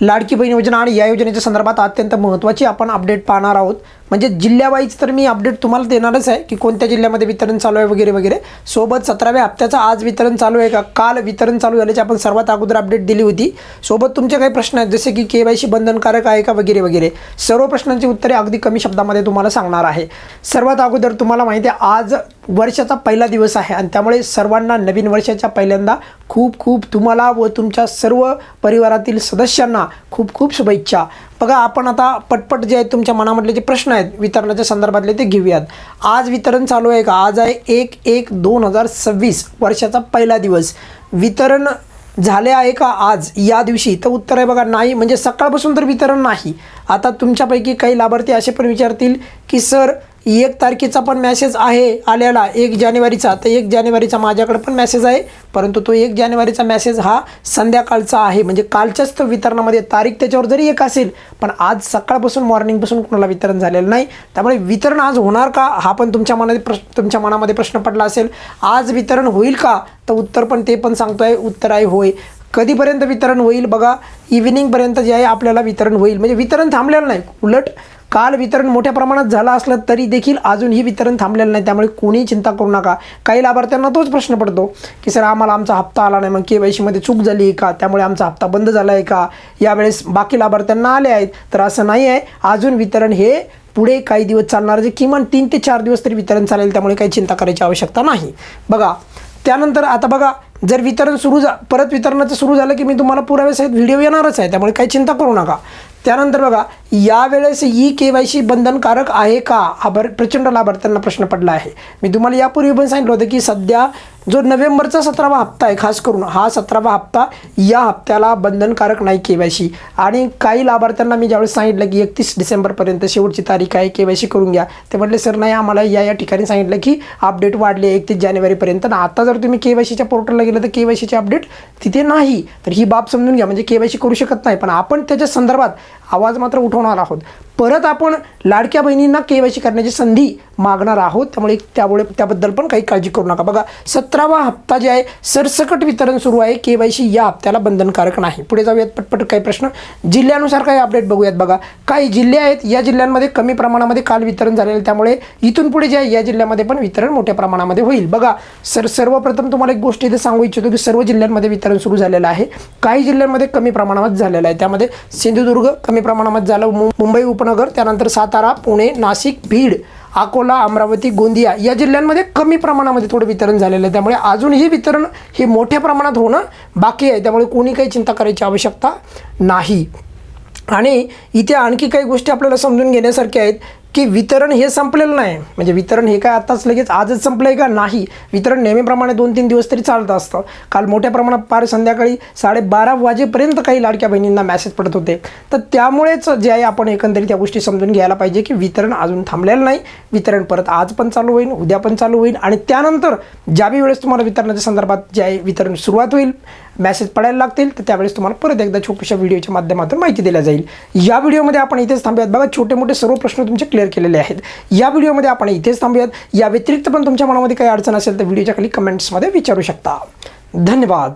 लाडकी बहीण योजना आणि या योजनेच्या संदर्भात अत्यंत महत्त्वाची आपण अपडेट पाहणार आहोत। म्हणजे जिल्ह्यावाईज तर मी अपडेट तुम्हाला देणारच आहे की कोणत्या जिल्ह्यामध्ये वितरण चालू आहे वगैरे वगैरे। सोबत 17व्या हप्त्याचं आज वितरण चालू आहे का, काल वितरण चालू झाल्याची आपण सर्वात अगोदर अपडेट दिली होती। सोबत तुमचे काही प्रश्न आहेत जसे की KYC बंधनकारक आहे का वगैरे वगैरे, सर्व प्रश्नांची उत्तरे अगदी कमी शब्दामध्ये तुम्हाला सांगणार आहे। सर्वात अगोदर तुम्हाला माहिती आहे आज वर्षाचा पहिला दिवस आहे आणि त्यामुळे सर्वांना नवीन वर्षाच्या पहिल्यांदा खूप खूप तुम्हाला व तुमच्या सर्व परिवारातील सदस्यांना खूप खूप शुभेच्छा। बघा आपण आता पटपट जे आहेत तुमच्या मनामधले जे प्रश्न आहेत वितरणाच्या संदर्भातले ते घेऊयात। आज वितरण चालू आहे का? आज आहे 1/1/2026 वर्षाचा पहिला दिवस। वितरण झाले आहे का आज या दिवशी? तर उत्तर आहे बघा नाही, म्हणजे सकाळपासून तर वितरण नाही। आता तुमच्यापैकी काही लाभार्थी असे पण विचारतील की सर 1 तारखेचा पण मेसेज आहे आलेला 1 जानेवारीचा, तर 1 जानेवारीचा माझ्याकडे पण मेसेज आहे, परंतु तो 1 जानेवारीचा मेसेज हा संध्याकाळचा आहे, म्हणजे कालच्याच तो वितरणामध्ये तारीख त्याच्यावर जरी एक असेल पण आज सकाळपासून मॉर्निंगपासून कोणाला वितरण झालेलं नाही। त्यामुळे वितरण आज होणार का हा पण तुमच्या मनामध्ये प्रश्न पडला असेल। आज वितरण होईल का? तर उत्तर पण ते पण सांगतोय, उत्तर आहे होय। कधीपर्यंत वितरण होईल? बघा इव्हिनिंगपर्यंत जे आहे आपल्याला वितरण होईल, म्हणजे वितरण थांबलेलं नाही। उलट काल वितरण मोठ्या प्रमाणात झालं असलं तरी देखील अजूनही वितरण थांबलेलं नाही, त्यामुळे कोणीही चिंता करू नका। काही लाभार्थ्यांना तोच प्रश्न पडतो की सर आम्हाला आमचा हप्ता आला नाही, मग KYC मध्ये चूक झाली आहे का, त्यामुळे आमचा हप्ता बंद झाला आहे का? यावेळेस बाकी लाभार्थ्यांना आले आहेत, तर असं नाही आहे। अजून वितरण हे पुढे काही दिवस चालणार, जे किमान 3 ते 4 दिवस तरी वितरण चालेल, त्यामुळे काही चिंता करायची आवश्यकता नाही। बघा त्यानंतर आता बघा जर वितरण परत वितरणाचं सुरू झालं की मी तुम्हाला पुराव्यासहित व्हिडिओ येणारच आहे, त्यामुळे काही चिंता करू नका। त्यानंतर बघा यावेळेस KYC बंधनकारक आहे का हा प्रचंड लाभार्थ्यांना प्रश्न पडला आहे। मी तुम्हाला यापूर्वी पण सांगितलं होतं की सध्या जो नोव्हेंबरचा 17वा हप्ता आहे, खास करून हा 17वा हप्ता या हप्त्याला बंधनकारक नाही KYC। आणि काही लाभार्थ्यांना मी ज्यावेळेस सांगितलं की 31 डिसेंबरपर्यंत शेवटची तारीख आहे, KYC करून घ्या, ते म्हटले सर नाही आम्हाला या ठिकाणी सांगितलं की अपडेट वाढले 31 जानेवारीपर्यंत। आता जर तुम्ही KYCच्या पोर्टलला गेलं तर KYCचे अपडेट तिथे नाही, तर ही बाब समजून घ्या, म्हणजे KYC करू शकत नाही। पण आपण त्याच्या संदर्भात आवाज मात्र उठवणार आहोत। परत आपण लाडक्या बहिणींना KYC करण्याची संधी मागणार आहोत, त्यामुळे त्याबद्दल पण काही काळजी करू नका। बघा 17वा हप्ता जे आहे सरसकट वितरण सुरू आहे, KYC या हप्त्याला बंधनकारक नाही। पुढे जाऊयात पटपट काही प्रश्न जिल्ह्यानुसार काही अपडेट बघूयात। बघा काही जिल्हे आहेत, या जिल्ह्यांमध्ये कमी प्रमाणामध्ये काल वितरण झालेलं, त्यामुळे इथून पुढे जे आहे या जिल्ह्यामध्ये पण वितरण मोठ्या प्रमाणामध्ये होईल। बघा सर्वप्रथम तुम्हाला एक गोष्ट इथे सांगू इच्छितो की सर्व जिल्ह्यांमध्ये वितरण सुरू झालेलं आहे। काही जिल्ह्यांमध्ये कमी प्रमाणात झालेलं आहे, त्यामध्ये सिंधुदुर्ग कमी प्रमाणात झालं, मुंबई उपनगर, त्यानंतर सातारा, पुणे, नाशिक, बीड, अकोला, अमरावती, गोंदिया या जिल्ह्यांमध्ये कमी प्रमाणामध्ये थोडं वितरण झालेलं आहे, त्यामुळे अजूनही वितरण हे मोठ्या प्रमाणात होणं बाकी आहे, त्यामुळे कोणी काही चिंता करायची आवश्यकता नाही। आणि इथे आणखी काही गोष्टी आपल्याला समजून घेण्यासारख्या आहेत की वितरण हे संपलेलं नाही, म्हणजे वितरण हे काय आताच लगेच आजच संपलं आहे का? नाही, वितरण नेहमीप्रमाणे 2-3 दिवस तरी चालत असतं। काल मोठ्या प्रमाणात पार संध्याकाळी 12:30 वाजेपर्यंत काही लाडक्या बहिणींना मेसेज पडत होते, तर त्यामुळेच जे आहे आपण एकंदरीत या गोष्टी समजून घ्यायला पाहिजे की वितरण अजून थांबलेलं नाही। वितरण परत आज पण चालू होईल, उद्या पण चालू होईल, आणि त्यानंतर ज्यावेळी वेळेस तुम्हाला वितरणाच्या संदर्भात जे आहे वितरण सुरुवात होईल, मेसेज पडायला लागतील, तर त्यावेळेस तुम्हाला परत एकदा छोट्याशा व्हिडिओच्या माध्यमातून माहिती दिली जाईल। या व्हिडिओमध्ये आपण इथेच थांबूयात। बघा छोटे मोठे सर्व प्रश्न तुमचे क्लिअर केलेले आहेत। या व्हिडिओमध्ये आपण इथेच थांबूयात। या व्यतिरिक्त पण तुमच्या मनामध्ये काही अडचण असेल तर व्हिडिओच्या खाली कमेंट्समध्ये विचारू शकता। धन्यवाद।